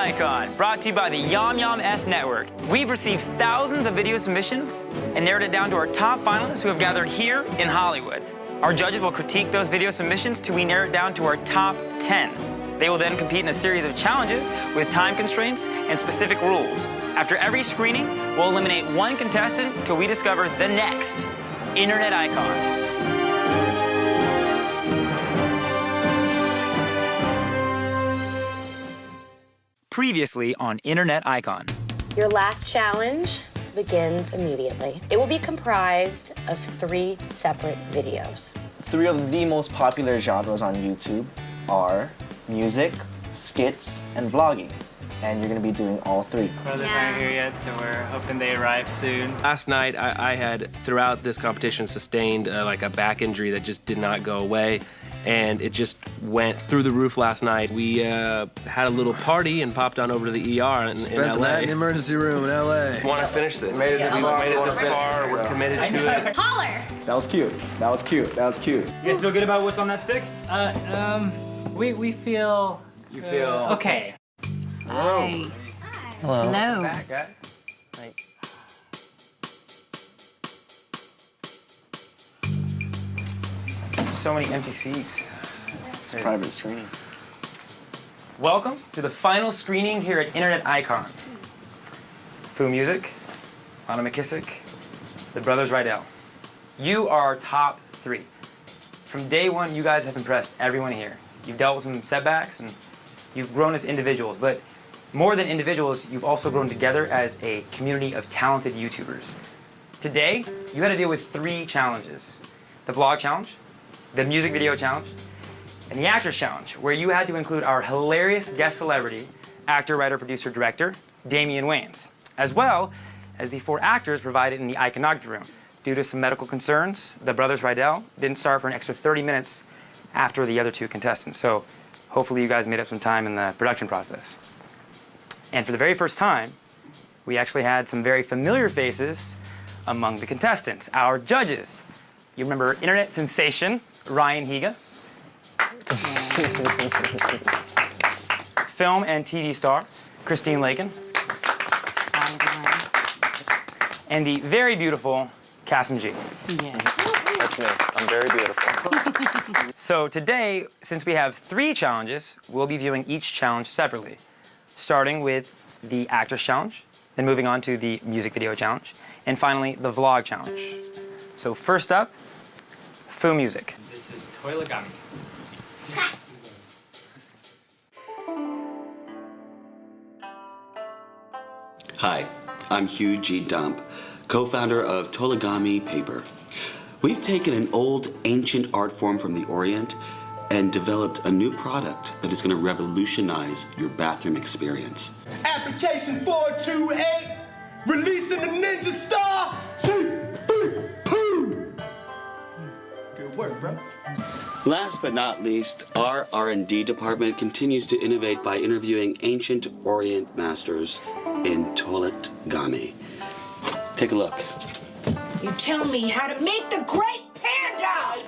Icon, brought to you by the Yom Yom F Network. We've received thousands of video submissions and narrowed it down to our top finalists who have gathered here in Hollywood. Our judges will critique those video submissions till we narrow it down to our top 10. They will then compete in a series of challenges with time constraints and specific rules. After every screening, we'll eliminate one contestant till we discover the next Internet Icon. Previously on Internet Icon. Your last challenge begins immediately. It will be comprised of 3 separate videos. 3 of the most popular genres on YouTube are music, skits, and vlogging. And you're gonna be doing all 3. Brothers aren't here yet, so we're hoping they arrive soon. Last night, I had, throughout this competition, sustained like a back injury that just did not go away. And it just went through the roof last night. We had a little party and popped on over to the ER in Spent the LA. night in the emergency room in LA. Want to finish this? Made it We made it this far. We're committed to it. Holler! That was cute. That was cute. That was cute. You guys feel good about what's on that stick? We feel... You feel... Okay. Hi. Hello. Hello. Back, guy. So many empty seats. It's a private screening. Welcome to the final screening here at Internet Icon. Fu Music, Anna McKissick, the Brothers Rydell. You are our top 3. From day one, you guys have impressed everyone here. You've dealt with some setbacks and you've grown as individuals, but more than individuals, you've also grown together as a community of talented YouTubers. Today, you had to deal with 3 challenges. The vlog challenge, the music video challenge, and the actors challenge, where you had to include our hilarious guest celebrity, actor, writer, producer, director, Damian Wayans, as well as the 4 actors provided in the iconography room. Due to some medical concerns, the Brothers Rydell didn't start for an extra 30 minutes after the other 2 contestants, so hopefully you guys made up some time in the production process. And for the very first time, we actually had some very familiar faces among the contestants, our judges. You remember internet sensation, Ryan Higa. Film and TV star, Christine Lakin. And the very beautiful Kasim G. Yeah. That's me. I'm very beautiful. So today, since we have 3 challenges, we'll be viewing each challenge separately, starting with the Actors Challenge, then moving on to the Music Video Challenge, and finally, the Vlog Challenge. So first up, Fu Music. This is Toilegami. Hi, I'm Hugh G. Dump, co-founder of Toilegami Paper. We've taken an old, ancient art form from the Orient and developed a new product that is going to revolutionize your bathroom experience. Application 428, releasing the Ninja Star. Good work, bro. Last but not least, our R&D department continues to innovate by interviewing ancient Orient masters in Toilegami. Take a look. You tell me how to make the Great Panda!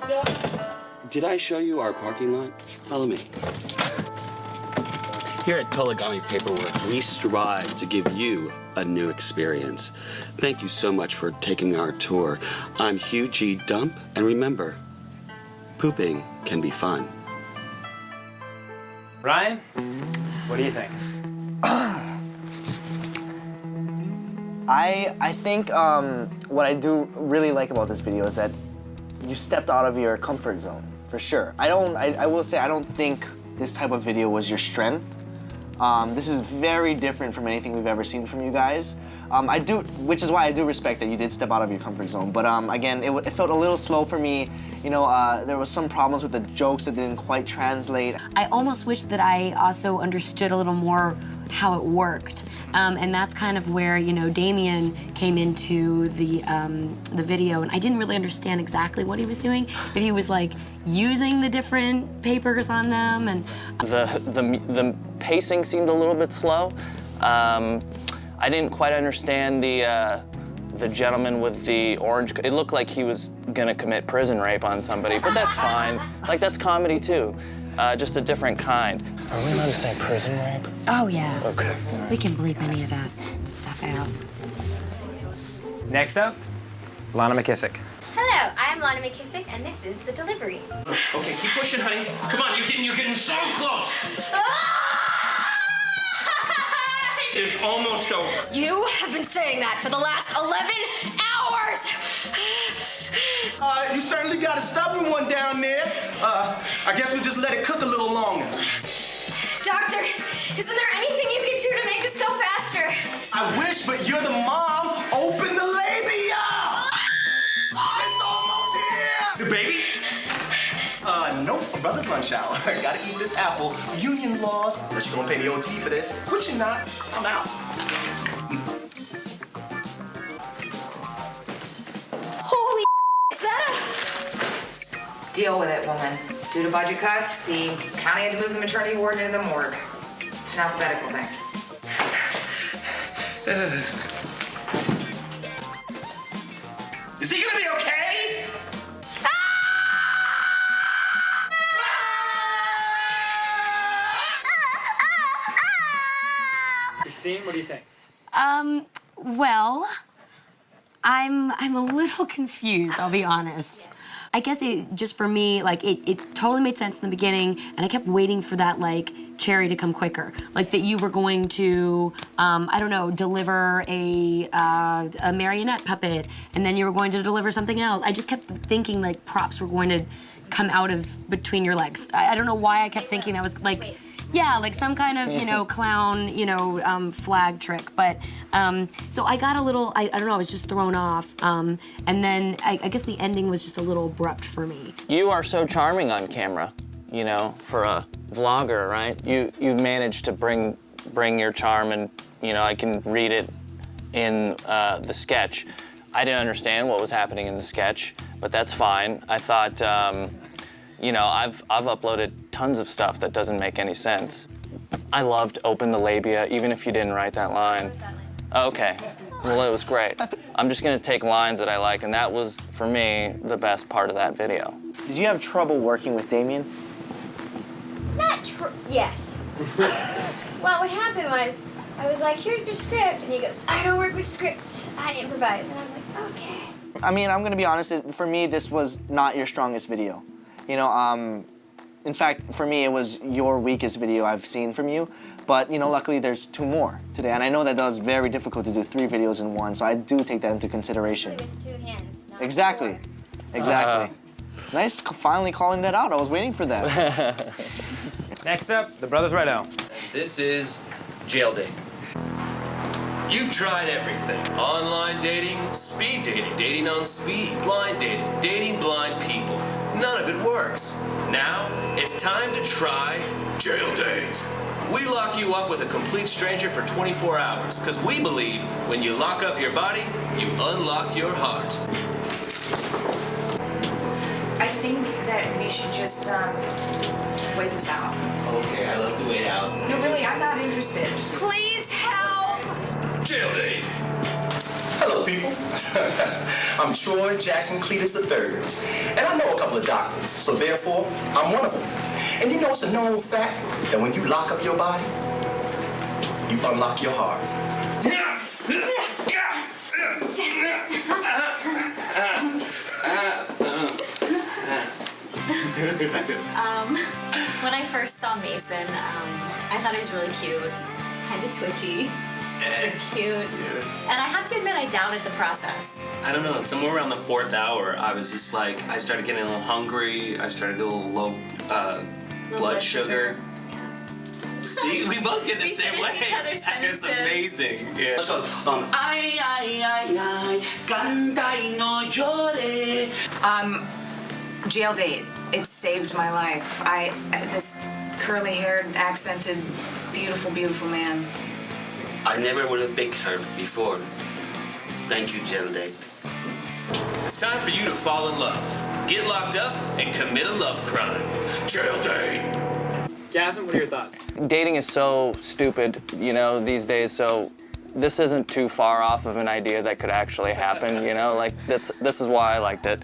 Did I show you our parking lot? Follow me. Here at Toilegami Paperworks, we strive to give you a new experience. Thank you so much for taking our tour. I'm Hugh G. Dump, and remember, pooping can be fun. Ryan, what do you think? I think what I do really like about this video is that you stepped out of your comfort zone, for sure. I will say I don't think this type of video was your strength. This is very different from anything we've ever seen from you guys. Which is why I do respect that you did step out of your comfort zone. But again, it felt a little slow for me. You know, there was some problems with the jokes that didn't quite translate. I almost wish that I also understood a little more how it worked. And that's kind of where, you know, Damian came into the video, and I didn't really understand exactly what he was doing. If he was like using the different papers on them, and the pacing seemed a little bit slow. I didn't quite understand the gentleman with the orange. It looked like he was gonna commit prison rape on somebody, but that's fine. Like, that's comedy too. just a different kind. Are we allowed to say prison rape? Oh, yeah. Okay. We can bleep any of that stuff out. Next up, Lana McKissick. Hello, I am Lana McKissick, and this is The Delivery. Okay, keep pushing, honey. Come on, you're getting so close. It's almost over. You have been saying that for the last 11 hours! You certainly got a stubborn one down there. I guess we'll just let it cook a little longer. Doctor, isn't there anything you can do to make this go faster? I wish, but you're the mom. Open the labia! It's almost here! The baby? Nope, my brother's lunch hour. Gotta eat this apple. Union laws, unless you're gonna pay me OT for this. Which you're not. I'm out. Holy is that Deal with it, woman. Due to budget cuts, the county had to move the maternity ward into the morgue. It's an alphabetical thing. Is he gonna be okay? Christine, what do you think? Well, I'm a little confused, I'll be honest. I guess it, just for me, like, it totally made sense in the beginning, and I kept waiting for that, like, cherry to come quicker. Like, that you were going to, I don't know, deliver a marionette puppet, and then you were going to deliver something else. I just kept thinking, like, props were going to come out of between your legs. I don't know why I kept thinking that was, like, yeah, like some kind of, you know, clown, you know, flag trick. But, so I got a little, I don't know, I was just thrown off. And then I guess the ending was just a little abrupt for me. You are so charming on camera, you know, for a vlogger, right? You managed to bring your charm, and, you know, I can read it in the sketch. I didn't understand what was happening in the sketch, but that's fine. I thought, you know, I've uploaded tons of stuff that doesn't make any sense. I loved Open the Labia, even if you didn't write that line. Okay, well, it was great. I'm just gonna take lines that I like, and that was, for me, the best part of that video. Did you have trouble working with Damien? Yes. Well, what happened was, I was like, here's your script, and he goes, I don't work with scripts, I improvise. And I'm like, okay. I mean, I'm gonna be honest, for me, this was not your strongest video. You know, in fact, for me, it was your weakest video I've seen from you. But, you know, luckily there's 2 more today. And I know that was very difficult to do 3 videos in one, so I do take that into consideration. With 2 hands, not Exactly. 4. Exactly. Nice finally calling that out. I was waiting for that. Next up, the Brothers Rideout. This is Jail Date. You've tried everything. Online dating, speed dating, dating on speed, blind dating, dating blind people. None of it works. Now, it's time to try Jail Date. We lock you up with a complete stranger for 24 hours, because we believe when you lock up your body, you unlock your heart. I think that we should just, wait this out. Okay, I love to wait out. No, really, I'm not interested. Please help! Jail Date. Hello, people. I'm Troy Jackson Cletus III, and I know a couple of doctors, so therefore, I'm one of them. And you know it's a known fact that when you lock up your body, you unlock your heart. When I first saw Mason, I thought he was really cute, kind of twitchy, cute. And I have to admit, I doubted the process. I don't know, somewhere around the 4th hour, I was just like, I started getting a little hungry, I started getting a little low blood sugar. See, we both get the same way. Each other's It's sentences. amazing. Yeah. So, ay, ay, ay, ay, canta y no llore. Jail Date. It saved my life. This curly-haired, accented, beautiful, beautiful man. I never would have picked her before. Thank you, Jail Date. It's time for you to fall in love, get locked up, and commit a love crime. Jail Date. Gasm, what are your thoughts? Dating is so stupid, you know, these days, so this isn't too far off of an idea that could actually happen, you know? Like, this is why I liked it.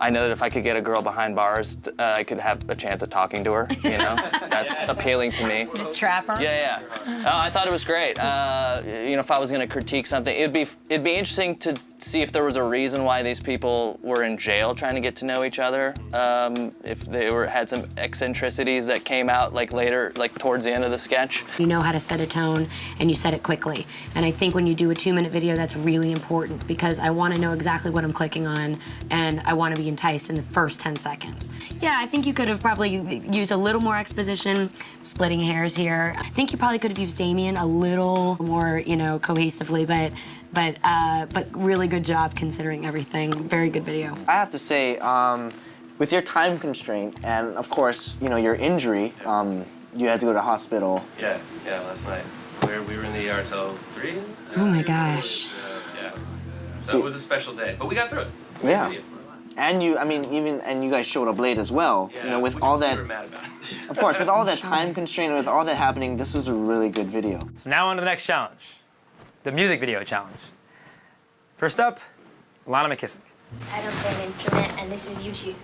I know that if I could get a girl behind bars, I could have a chance of talking to her, you know? That's appealing to me. Just trap her? Yeah. I thought it was great. You know, if I was gonna critique something, it'd be interesting to see if there was a reason why these people were in jail trying to get to know each other. If they had some eccentricities that came out like later, like towards the end of the sketch. You know how to set a tone, and you set it quickly. And I think when you do a 2-minute video, that's really important because I want to know exactly what I'm clicking on, and I want to be enticed in the first 10 seconds. Yeah, I think you could have probably used a little more exposition, splitting hairs here. I think you probably could have used Damien a little more, you know, cohesively, but really good job considering everything. Very good video. I have to say, with your time constraint and of course, you know, your injury, you had to go to the hospital. Yeah, last night. We were in the ER till 3. Oh my gosh. Yeah. So it was a special day, but we got through it. Yeah. And you, I mean, and you guys showed up late as well. Yeah, you know, with all that, we were mad about. of course, with all that time constraint, with all that happening, this is a really good video. So now on to the next challenge, the music video challenge. First up, Lana McKissick. I don't play an instrument, and this is you choose.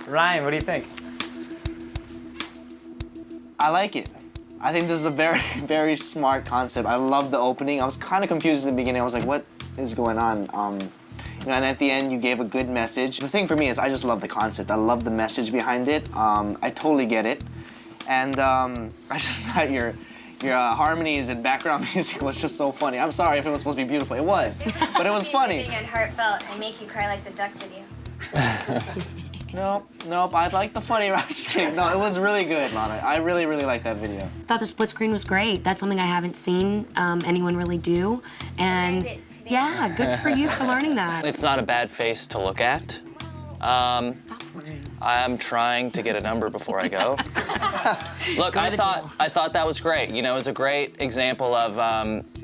Ryan, what do you think? I like it. I think this is a very, very smart concept. I love the opening. I was kind of confused in the beginning. I was like, what is going on? You know, and at the end, you gave a good message. The thing for me is I just love the concept. I love the message behind it. I totally get it. And I just thought your harmonies and background music was just so funny. I'm sorry if it was supposed to be beautiful. It was, but it was funny. Moving and heartfelt and make you cry like the duck video. Nope, I like the funny. I'm just kidding. No, it was really good, Lana. I really, really like that video. I thought the split screen was great. That's something I haven't seen anyone really do. And yeah, good for you for learning that. It's not a bad face to look at. I'm trying to get a number before I go. Look, I thought that was great. You know, it was a great example of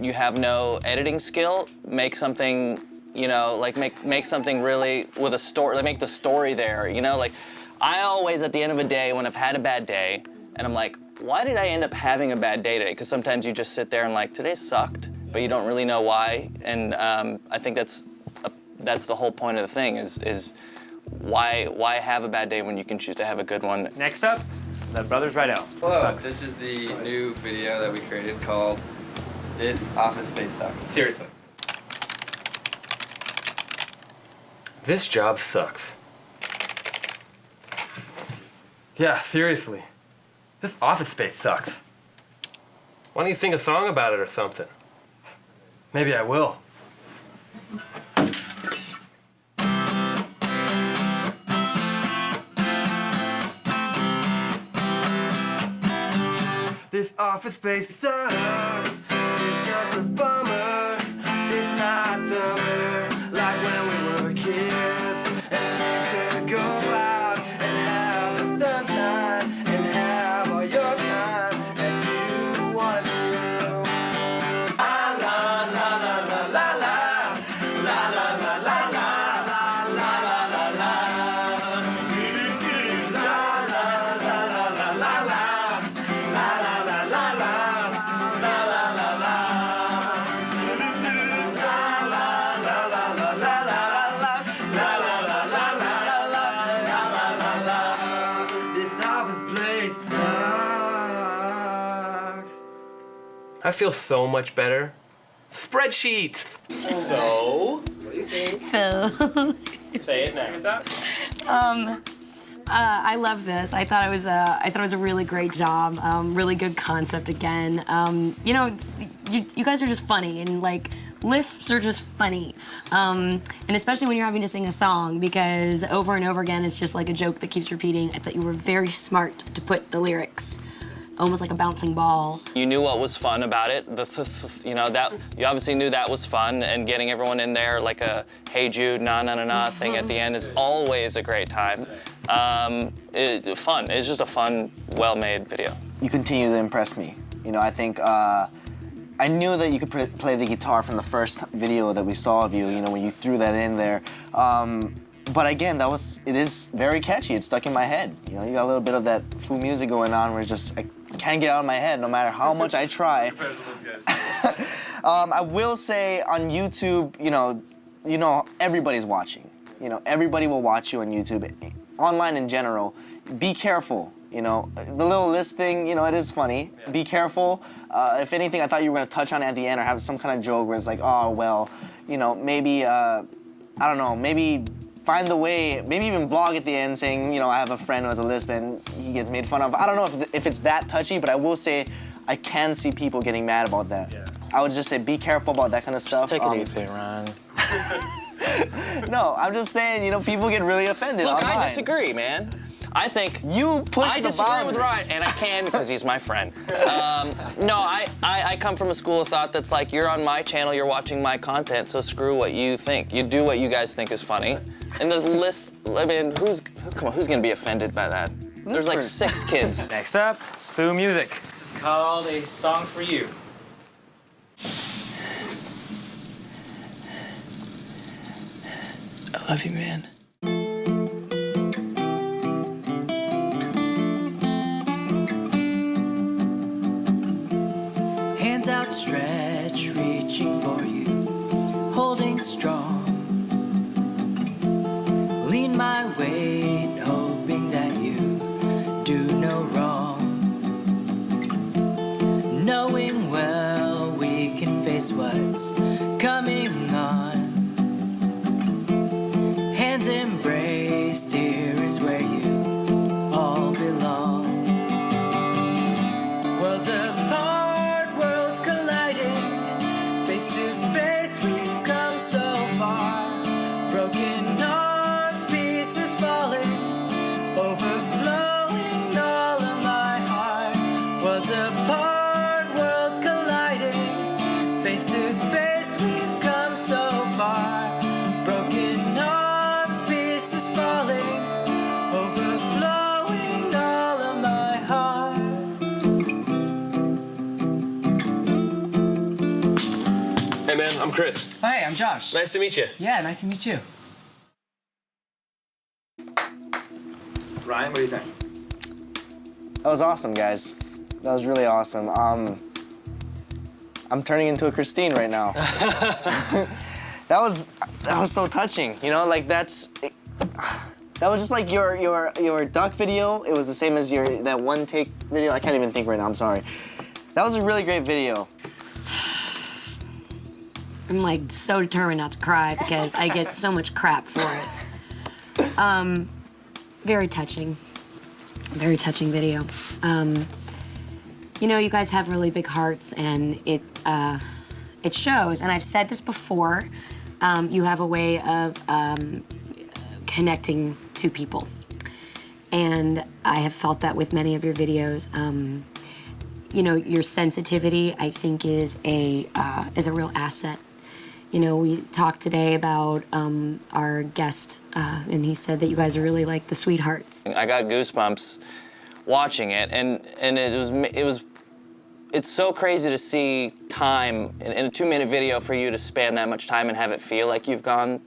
you have no editing skill, make something, you know, like make something really with a story, like make the story there, you know? Like, I always, at the end of a day, when I've had a bad day, and I'm like, why did I end up having a bad day today? Because sometimes you just sit there and like, today sucked, but you don't really know why. And I think that's the whole point of the thing is why have a bad day when you can choose to have a good one? Next up, the Brothers Rydell. Hello, this is the new video that we created called This Office Space Sucks. Seriously. This job sucks. Yeah, seriously. This office space sucks. Why don't you sing a song about it or something? Maybe I will. This office space sucks. It's just a bummer. It's not summer like when we were kids. And we could go out and have the sunshine and have all your time that you want to do. La la la la la la la la la la la la la la la la. La la la la la la la. I feel so much better. Spreadsheets! So, what do you think? So, Say it now. I love this. I thought it was a really great job. Really good concept again. You know, you guys are just funny, and like lisps are just funny, and especially when you're having to sing a song, because over and over again it's just like a joke that keeps repeating. I thought you were very smart to put the lyrics almost like a bouncing ball. You knew what was fun about it. You know, that you obviously knew that was fun, and getting everyone in there like a "Hey Jude, na na na na" thing at the end is always a great time. Fun. It's just a fun, well-made video. You continue to impress me. You know, I think I knew that you could play the guitar from the first video that we saw of you. You know, when you threw that in there. But again, it is very catchy. It's stuck in my head. You know, you got a little bit of that Foo music going on where it's just, I can't get out of my head no matter how much I try. I will say on YouTube, you know, everybody's watching. You know, everybody will watch you on YouTube. Online in general, be careful. You know, the little list thing, you know, it is funny. Yeah. Be careful. If anything, I thought you were gonna touch on it at the end or have some kind of joke where it's like, oh, well, you know, maybe, I don't know, maybe find the way, maybe even blog at the end saying, you know, I have a friend who has a lisp and he gets made fun of. I don't know if it's that touchy, but I will say I can see people getting mad about that. Yeah. I would just say be careful about that kind of stuff. Just take it easy, Ron. No, I'm just saying, you know, people get really offended Look, online. I disagree, man. I think you push I the disagree boundaries. with Ryan, and I can because he's my friend. No, I come from a school of thought that's like, you're on my channel, you're watching my content, so screw what you think. You do what you guys think is funny. And the list, I mean, who's gonna be offended by that? There's like 6 kids. Next up, Foo Music. This is called A Song for You. I love you, man. Hands outstretched, reaching for you, holding strong. Lean my weight, hoping that you do no wrong. Knowing well we can face what's coming on. Hands embraced, here is where you all belong. Worlds apart, worlds colliding, face to face we've come so far. Broken arms, pieces falling, overflowing all of my heart. Worlds apart, worlds colliding, face to face we've come so far. Broken arms, pieces falling, overflowing all of my heart. Hey man, I'm Chris. Hi, I'm Josh. Nice to meet you. Yeah, nice to meet you. Ryan, what do you think? That was awesome, guys. That was really awesome. I'm turning into a Christine right now. That was so touching. You know, like that was just like your duck video. It was the same as that one take video. I can't even think right now. I'm sorry. That was a really great video. I'm like so determined not to cry because I get so much crap for it. Very touching video. You know, you guys have really big hearts, and it shows. And I've said this before. You have a way of connecting to people, and I have felt that with many of your videos. You know, your sensitivity, I think, is a real asset. You know, we talked today about our guest, and he said that you guys are really like the sweethearts. I got goosebumps watching it, and it's so crazy to see time in a 2-minute video for you to span that much time and have it feel like you've gone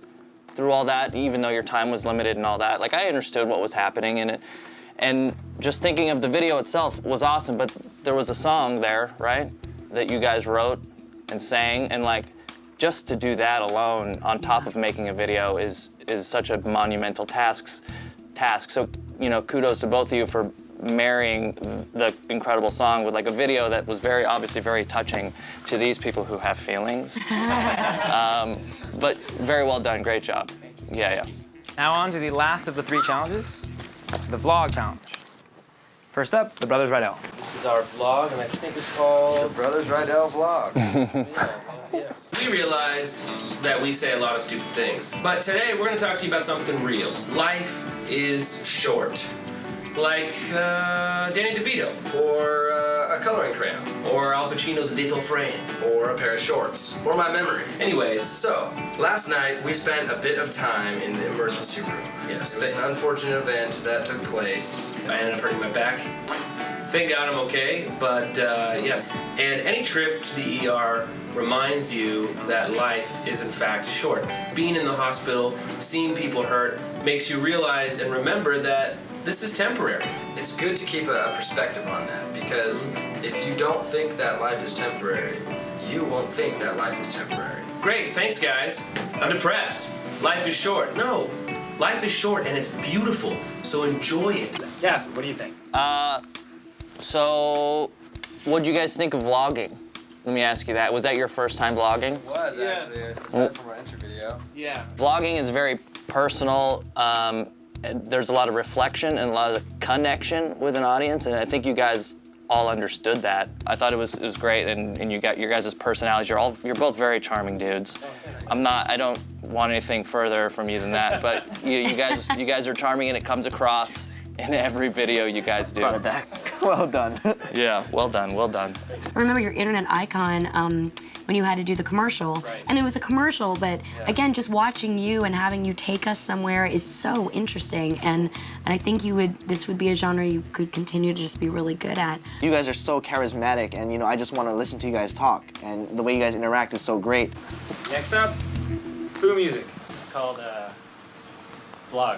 through all that, even though your time was limited and all that. Like, I understood what was happening in it, and just thinking of the video itself was awesome, but there was a song there, right, that you guys wrote and sang, and like, just to do that alone on top of making a video is such a monumental task. So, you know, kudos to both of you for marrying the incredible song with like a video that was obviously very touching to these people who have feelings. But very well done, great job. Yeah. Now on to the last of the 3 challenges, the vlog challenge. First up, the Brothers Rydell. This is our vlog, and I think it's called The Brothers Rydell vlog. We realize that we say a lot of stupid things, but today we're going to talk to you about something real. Life is short. Like Danny DeVito, Or a coloring crayon. or Al Pacino's Little Friend. Or a pair of shorts. Or my memory. Anyways, So, last night we spent a bit of time in the emergency room. Yes, It was an unfortunate event that took place. I ended up hurting my back. Thank God I'm okay, but yeah. And any trip to the ER reminds you that life is in fact short. Being in the hospital, seeing people hurt, makes you realize and remember that this is temporary. It's good to keep a perspective on that, because if you don't think that life is temporary, you won't think that life is temporary. Great, thanks guys. I'm depressed. Life is short. No, life is short and it's beautiful, so enjoy it. Yes, what do you think? So, what'd you guys think of vlogging? Let me ask you that. Was that your first time vlogging? It was actually, aside from our intro video. Yeah. Vlogging is very personal. There's a lot of reflection and a lot of connection with an audience, and I think you guys all understood that. I thought it was great, and you got your guys' personalities. You're both very charming dudes. I don't want anything further from you than that, but you guys are charming, and it comes across in every video you guys do. Brought it back. Well done. Yeah, well done, well done. I remember your internet icon when you had to do the commercial. And it was a commercial, but again, just watching you and having you take us somewhere is so interesting. And I think this would be a genre you could continue to just be really good at. You guys are so charismatic, and I just want to listen to you guys talk. And the way you guys interact is so great. Next up, Foo Music. It's called vlog.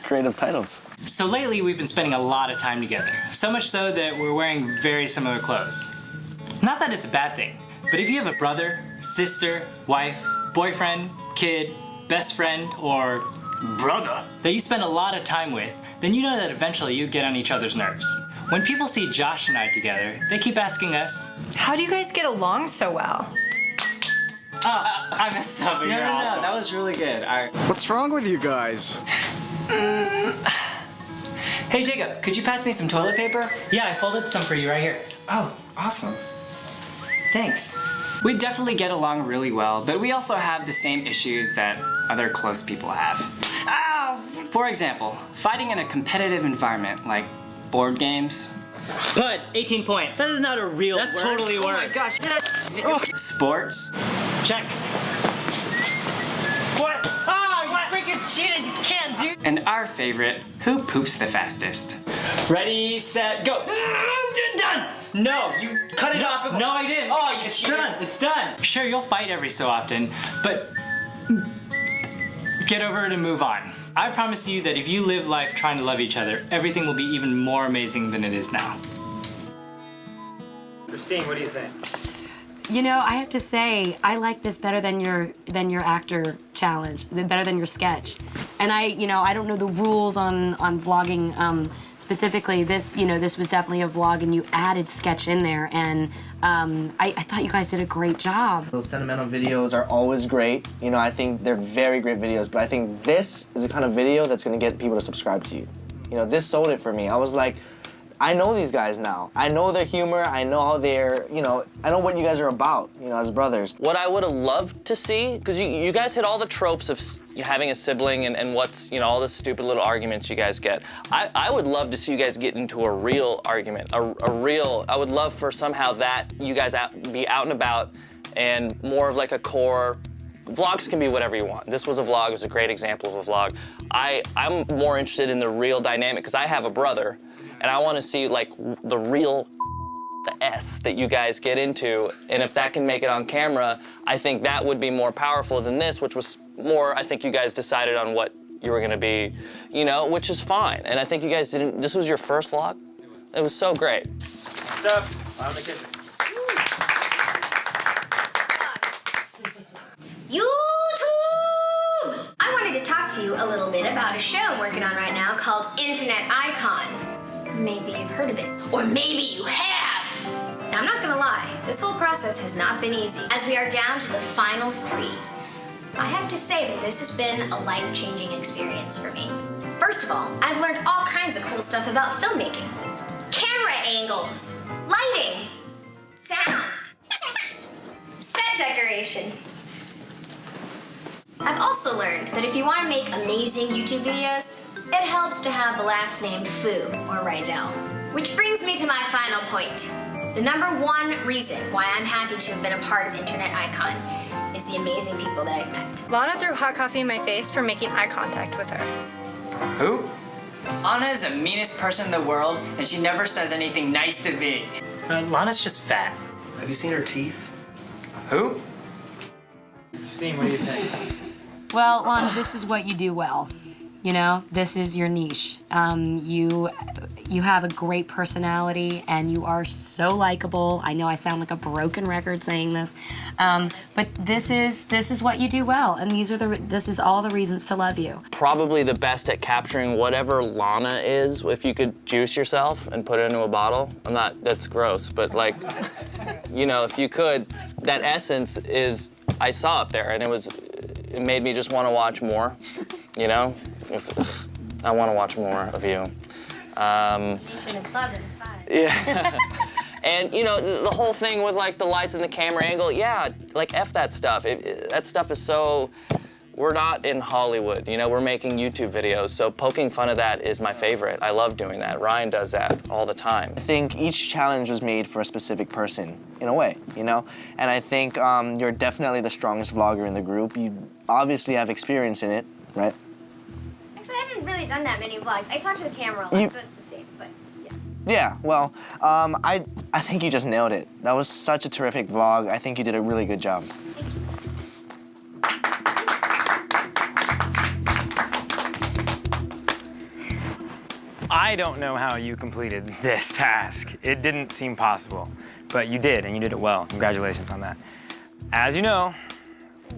Creative titles. So lately we've been spending a lot of time together. So much so that we're wearing very similar clothes. Not that it's a bad thing, but if you have a brother, sister, wife, boyfriend, kid, best friend, or brother that you spend a lot of time with, then you know that eventually you get on each other's nerves. When people see Josh and I together, they keep asking us, how do you guys get along so well? oh, I messed up, but you're awesome. that was really good. All right. What's wrong with you guys? Hey Jacob, could you pass me some toilet paper? Yeah, I folded some for you right here. Oh, awesome. Thanks. We definitely get along really well, but we also have the same issues that other close people have. Ow! For example, fighting in a competitive environment like board games. Bud, 18 points. That is not a real word. That's totally Oh word. my gosh. Sports. Check. What? Oh, you freaking cheated! You can't do. And our favorite, who poops the fastest? Ready, set, go. Done. No, you cut it off. No, I didn't. Oh, it's done. It's done. Sure, you'll fight every so often, but get over it and move on. I promise you that if you live life trying to love each other, everything will be even more amazing than it is now. Christine, what do you think? You know, I have to say, I like this better than your actor challenge, better than your sketch. And I don't know the rules on vlogging specifically. This was definitely a vlog, and you added sketch in there, and I thought you guys did a great job. Those sentimental videos are always great. I think they're very great videos, but I think this is the kind of video that's gonna get people to subscribe to you. This sold it for me. I was like, I know these guys now. I know their humor. I know how they're, I know what you guys are about, as brothers. What I would have loved to see, because you guys hit all the tropes of having a sibling and what's, all the stupid little arguments you guys get. I would love to see you guys get into a real argument, I would love for somehow that you guys be out and about and more of like a core. Vlogs can be whatever you want. This was a vlog, it was a great example of a vlog. I'm more interested in the real dynamic, because I have a brother, and I want to see like the real that you guys get into, and if that can make it on camera, I think that would be more powerful than this, which was more, I think you guys decided on what you were gonna be, which is fine. And I think you guys this was your first vlog? It was so great. Next up, Lana McKissick. YouTube! I wanted to talk to you a little bit about a show I'm working on right now called Internet Icon. Maybe you've heard of it, or maybe you have. Now, I'm not gonna lie, this whole process has not been easy, as we are down to the final 3. I have to say that this has been a life-changing experience for me. First First of all, I've learned all kinds of cool stuff about filmmaking. Camera angles, lighting, sound, set decoration. I've also learned that if you want to make amazing YouTube videos, it helps to have the last name Fu or Rydell. Which brings me to my final point. The #1 reason why I'm happy to have been a part of Internet Icon is the amazing people that I've met. Lana threw hot coffee in my face for making eye contact with her. Who? Lana is the meanest person in the world, and she never says anything nice to me. Lana's just fat. Have you seen her teeth? Who? Christine, what do you think? Well, Lana, this is what you do well. You know, this is your niche. You have a great personality, and you are so likable. I know I sound like a broken record saying this, but this is what you do well, and this is all the reasons to love you. Probably the best at capturing whatever Lana is. If you could juice yourself and put it into a bottle, that's gross, but like, you know, if you could, that essence is, I saw it there, and it made me just want to watch more, you know? I want to watch more of you. In the closet at 5. Yeah. And, you know, the whole thing with, like, the lights and the camera angle, yeah, like, F that stuff. That stuff is so... We're not in Hollywood, you know? We're making YouTube videos, so poking fun of that is my favorite. I love doing that. Ryan does that all the time. I think each challenge was made for a specific person, in a way, you know? And I think you're definitely the strongest vlogger in the group. You obviously have experience in it, right? Actually, I haven't really done that many vlogs. I talk to the camera a lot, so it's the same, but yeah. Yeah, well, I think you just nailed it. That was such a terrific vlog. I think you did a really good job. I don't know how you completed this task. It didn't seem possible, but you did, and you did it well. Congratulations on that. As you know,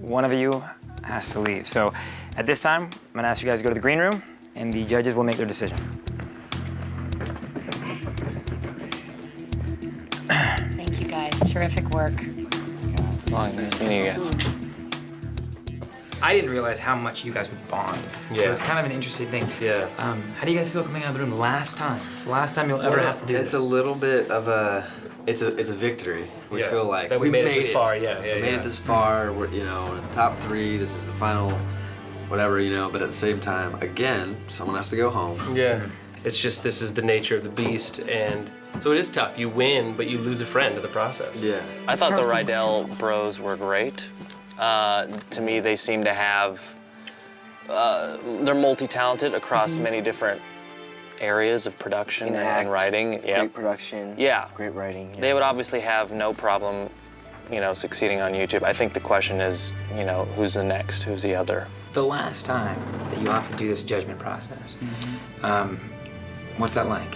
one of you has to leave. So at this time, I'm gonna ask you guys to go to the green room, and the judges will make their decision. Thank you guys, terrific work. Nice to meet you guys. I didn't realize how much you guys would bond. Yeah. So it's kind of an interesting thing. Yeah. How do you guys feel coming out of the room last time? It's the last time you'll ever have to do this. It's a little bit of a, it's a victory. We Yeah. feel like that we made it this far. Yeah, we made it this far. We're, you know, in the top 3. This is the final, whatever, you know. But at the same time, again, someone has to go home. Yeah. It's just this is the nature of the beast, and so it is tough. You win, but you lose a friend in the process. Yeah. I thought the Rydell bros were great. To me, they seem to have, they're multi-talented across many different areas of production and writing. Yeah. Great production. Yeah. Great writing. Yeah. They would obviously have no problem, you know, succeeding on YouTube. I think the question is, you know, who's the next? Who's the other? The last time that you'll have to do this judgment process, what's that like?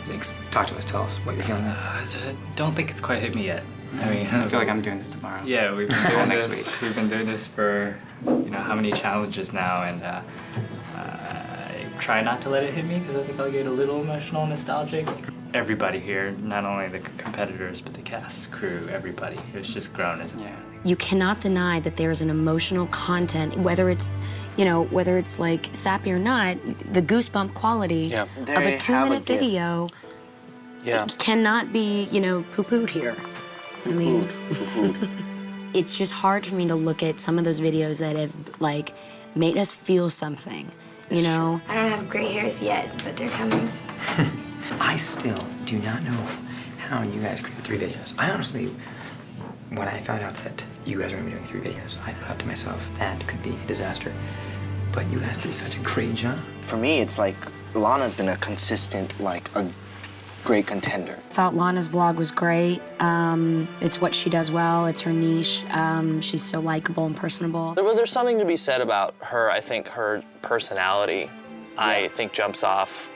Talk to us, tell us what you're feeling. I don't think it's quite hit me yet. I mean, I feel like I'm doing this tomorrow. Yeah, we've been doing this. We've been doing this for, you know, how many challenges now, and I try not to let it hit me because I think I'll get a little emotional and nostalgic. Everybody here, not only the competitors, but the cast, crew, everybody, it's just grown as a family. You cannot deny that there is an emotional content, whether it's, you know, whether it's like sappy or not, the goosebump quality of a 2-minute video cannot be, you know, poo-pooed here. I mean, it's just hard for me to look at some of those videos that have, like, made us feel something, you know? I don't have gray hairs yet, but they're coming. I still do not know how you guys created 3 videos. I honestly, when I found out that you guys were gonna be doing 3 videos, I thought to myself, that could be a disaster. But you guys did such a great job. For me, it's like Lana's been a consistent, like, a great contender. Thought Lana's vlog was great. It's what she does well. It's her niche. She's so likable and personable. There's something to be said about her. I think her personality, I think, jumps off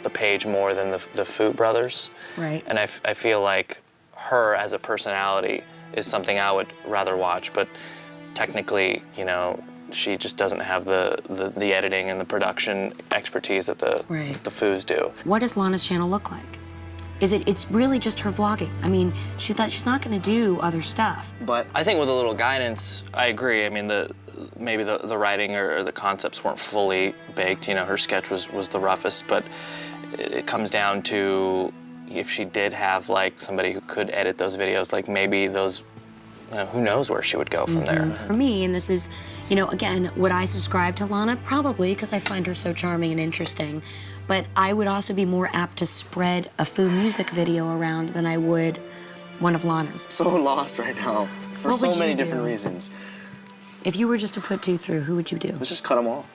the page more than the Fu brothers. Right. And I feel like her as a personality is something I would rather watch, but technically, you know, she just doesn't have the editing and the production expertise that the Fus do. What does Lana's channel look like? it's really just her vlogging. I mean, she's not gonna do other stuff. But I think with a little guidance, I agree. I mean, maybe the writing or the concepts weren't fully baked. You know, her sketch was the roughest, but it comes down to if she did have like somebody who could edit those videos, like maybe those, you know, who knows where she would go from there. For me, and this is, you know, again, would I subscribe to Lana? Probably, because I find her so charming and interesting. But I would also be more apt to spread a Foo music video around than I would one of Lana's. So lost right now for What so would you many do? different reasons. If you were just to put 2 through, who would you do? Let's just cut them all.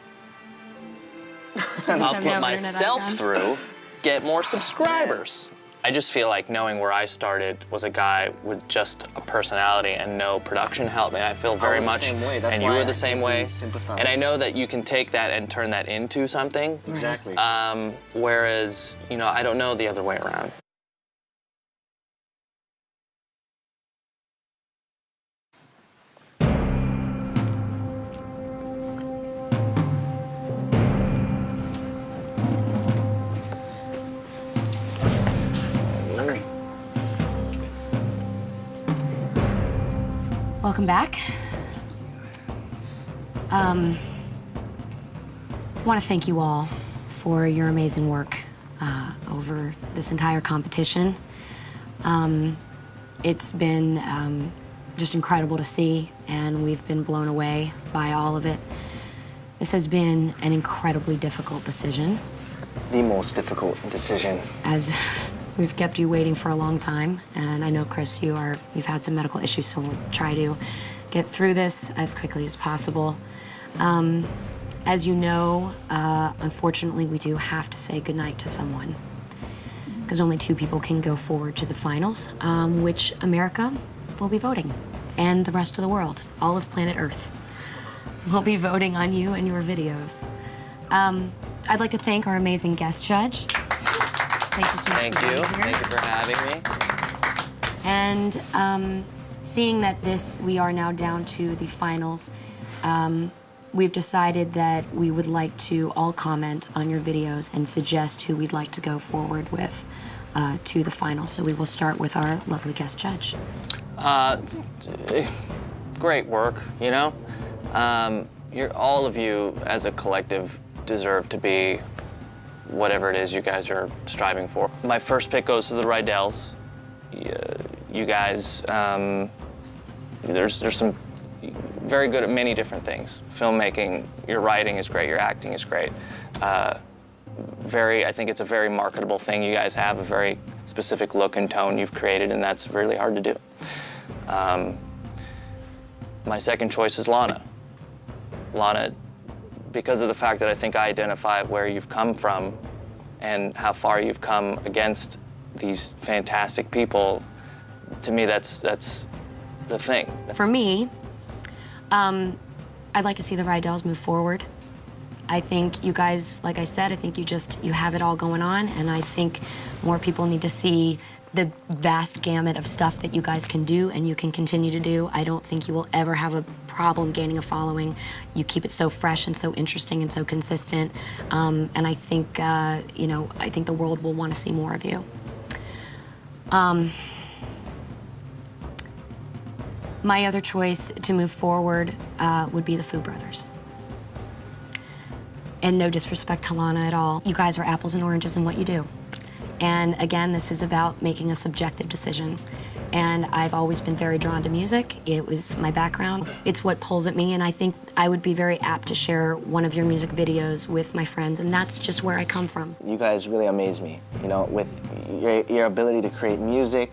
I'll put myself icon? through, get more subscribers. I just feel like knowing where I started was a guy with just a personality and no production help me. I feel very was the much, same way. That's and you why were I the same way. completely sympathize. And I know that you can take that and turn that into something. Exactly. Whereas, you know, I don't know the other way around. Sorry. Welcome back. I want to thank you all for your amazing work over this entire competition. It's been just incredible to see, and we've been blown away by all of it. This has been an incredibly difficult decision, The most difficult decision. as we've kept you waiting for a long time. And I know, Chris, you've had some medical issues, so we'll try to get through this as quickly as possible. As you know, unfortunately, we do have to say goodnight to someone, because only 2 people can go forward to the finals, which America will be voting, and the rest of the world, all of planet Earth, will be voting on you and your videos. I'd like to thank our amazing guest judge. Thank you so much. Thank for you. being here. Thank you for having me. And seeing that we are now down to the finals, we've decided that we would like to all comment on your videos and suggest who we'd like to go forward with to the finals. So we will start with our lovely guest judge. Great work, you know? All of you as a collective deserve to be whatever it is you guys are striving for. My first pick goes to the Rydells. You guys, there's some very good at many different things. Filmmaking, your writing is great, your acting is great. I think it's a very marketable thing you guys have, a very specific look and tone you've created, and that's really hard to do. My second choice is Lana. Lana, because of the fact that I think I identify where you've come from and how far you've come against these fantastic people, to me that's the thing. For me, I'd like to see the Rydells move forward. I think you guys, like I said, I think you have it all going on, and I think more people need to see the vast gamut of stuff that you guys can do and you can continue to do. I don't think you will ever have a problem gaining a following. You keep it so fresh and so interesting and so consistent, and I think, you know, I think the world will want to see more of you. My other choice to move forward would be the Foo Brothers. And no disrespect to Lana at all. You guys are apples and oranges in what you do. And again, this is about making a subjective decision. And I've always been very drawn to music. It was my background. It's what pulls at me, and I think I would be very apt to share one of your music videos with my friends, and that's just where I come from. You guys really amaze me, you know, with your ability to create music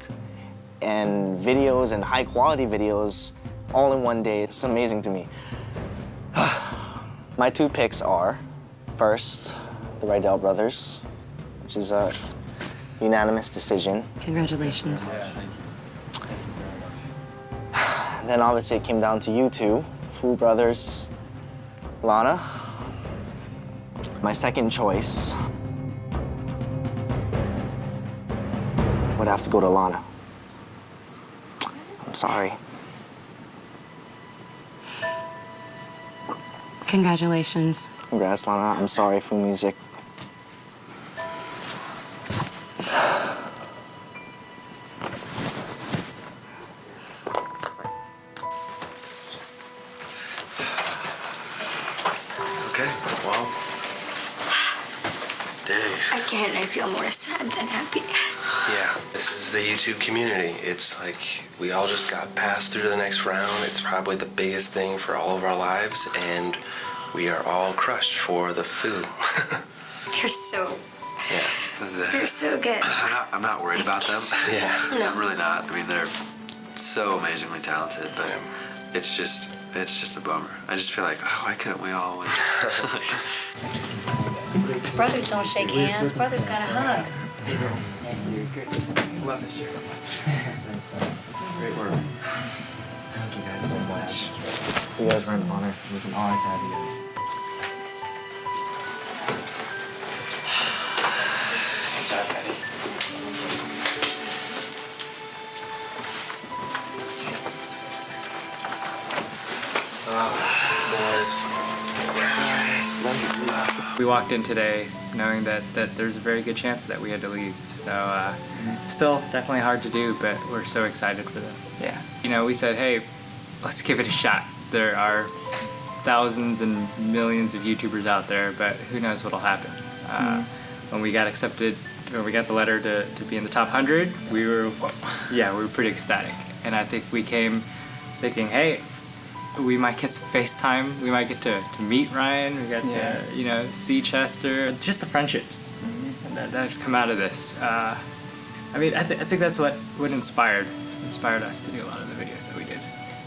and videos and high quality videos all in one day. It's amazing to me. My 2 picks are, first, the Rydell brothers, which is a unanimous decision. Congratulations. Then obviously it came down to you 2, Foo Brothers, Lana. My second choice would have to go to Lana. I'm sorry. Congratulations. Congrats, Lana. I'm sorry, Foo Music. day. I can't. I feel more sad than happy. Yeah, this is the YouTube community. It's like we all just got passed through to the next round. It's probably the biggest thing for all of our lives, and we are all crushed for the foo. They're so good. I'm not worried about them. Yeah. No. I'm really not. I mean, they're so amazingly talented, but it's just a bummer. I just feel like, oh, why couldn't we all win? Brothers don't shake hands. Brothers gotta hug. Love this shit so much. Great work. Thank you guys so much. You guys were an honor. It was an honor to have you guys. Good job, Betty. We walked in today knowing that there's a very good chance that we had to leave. So still definitely hard to do, but we're so excited for them. Yeah. You know, we said, hey, let's give it a shot. There are thousands and millions of YouTubers out there, but who knows what'll happen. When we got accepted, when we got the letter to be in the top 100, we were pretty ecstatic. And I think we came thinking, hey, we might get some FaceTime, we might get to meet Ryan, we got to, you know, see Chester, just the friendships that have come out of this. I mean, I think that's what inspired us to do a lot of the videos that we did.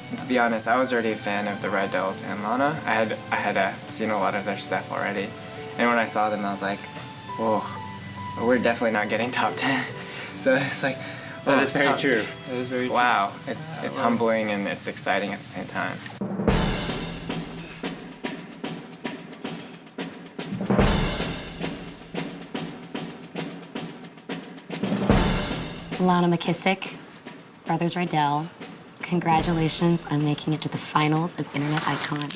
And to be honest, I was already a fan of the Rydels and Lana. I had seen a lot of their stuff already, and when I saw them, I was like, whoa, we're definitely not getting top 10. So it's like, That is very true. That is very true. Wow, it's humbling and it's exciting at the same time. Lana McKissick, Brothers Rydell, congratulations on making it to the finals of Internet Icon.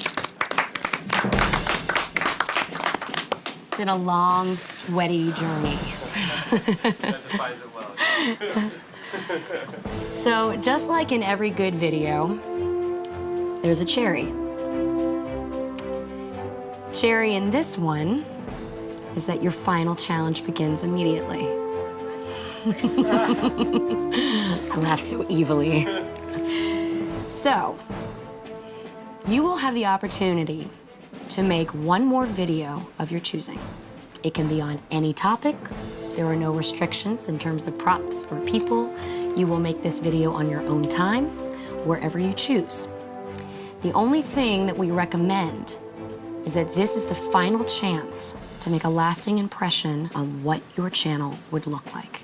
It's been a long, sweaty journey. So, just like in every good video, there's a cherry. Cherry in this one is that your final challenge begins immediately. I laugh so evilly. So, you will have the opportunity to make one more video of your choosing. It can be on any topic. There are no restrictions in terms of props or people. You will make this video on your own time, wherever you choose. The only thing that we recommend is that this is the final chance to make a lasting impression on what your channel would look like.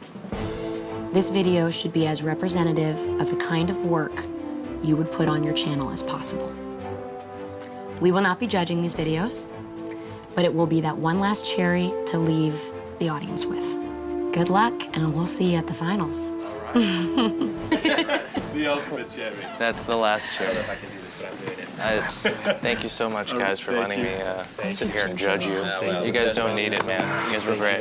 This video should be as representative of the kind of work you would put on your channel as possible. We will not be judging these videos, but it will be that one last cherry to leave the audience with. Good luck, and we'll see you at the finals. The ultimate cherry. That's the last cherry. I don't know if I can do this, but I'm doing it. Thank you so much, guys, for letting me sit here and judge you. You guys don't need it, man. You guys were great.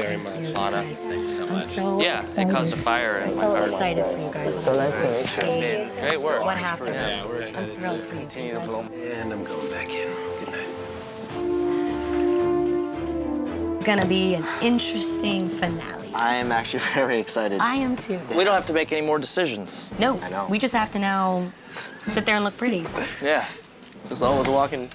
Lana. Thank you so much. Yeah, it caused a fire in my I'm so heart. excited for you guys. Great work. What happened? Yeah, we're I'm thrilled for you. Continue to blow. And I'm going back in. Good night. Gonna be an interesting finale. I am actually very excited. I am too. We don't have to make any more decisions. No, I know. we just have to now sit there and look pretty. Yeah. Just always walking.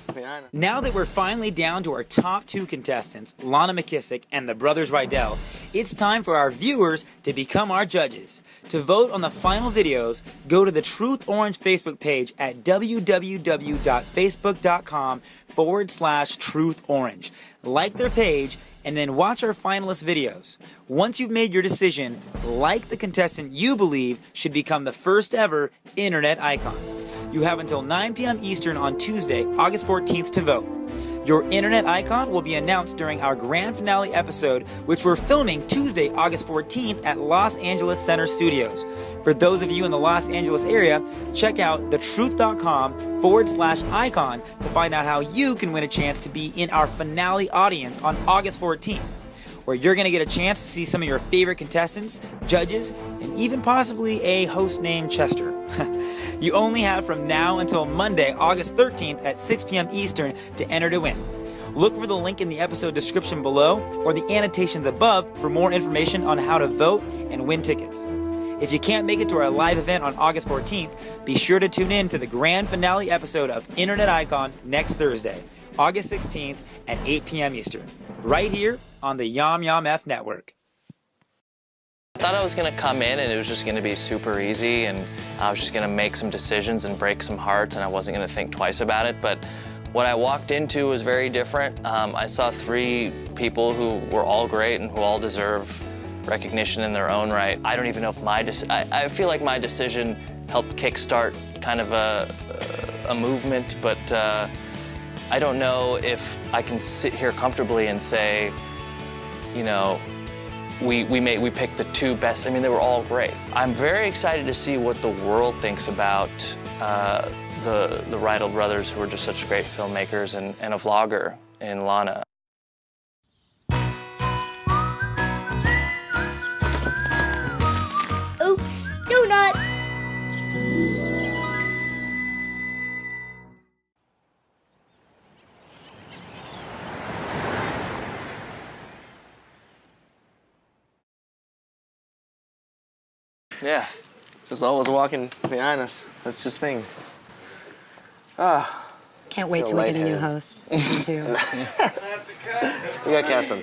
Now that we're finally down to our top two contestants, Lana McKissick and the Brothers Rydell, it's time for our viewers to become our judges. To vote on the final videos, go to the Truth Orange Facebook page at www.facebook.com/TruthOrange. Like their page and then watch our finalist videos. Once you've made your decision, like the contestant you believe should become the first ever Internet Icon. You have until 9 p.m. Eastern on Tuesday, August 14th to vote. Your Internet Icon will be announced during our grand finale episode, which we're filming Tuesday, August 14th at Los Angeles Center Studios. For those of you in the Los Angeles area, check out thetruth.com/icon to find out how you can win a chance to be in our finale audience on August 14th, where you're going to get a chance to see some of your favorite contestants, judges, and even possibly a host named Chester. You only have from now until Monday, August 13th at 6 p.m. Eastern to enter to win. Look for the link in the episode description below or the annotations above for more information on how to vote and win tickets. If you can't make it to our live event on August 14th, be sure to tune in to the grand finale episode of Internet Icon next Thursday, August 16th at 8 p.m. Eastern, right here on the Yom Yom F Network. I thought I was going to come in and it was just going to be super easy and I was just going to make some decisions and break some hearts and I wasn't going to think twice about it. But what I walked into was very different. I saw 3 people who were all great and who all deserve recognition in their own right. I don't even know if I feel like my decision helped kickstart kind of a movement, but I don't know if I can sit here comfortably and say, you know, we picked the 2 best. I mean, they were all great. I'm very excited to see what the world thinks about the Rydell brothers, who are just such great filmmakers, and a vlogger in Lana. Oops, donuts. Yeah, just always walking behind us. That's his thing. Ah. Can't wait Feel till we get a new lightheaded. host, season 2. We got Cassim.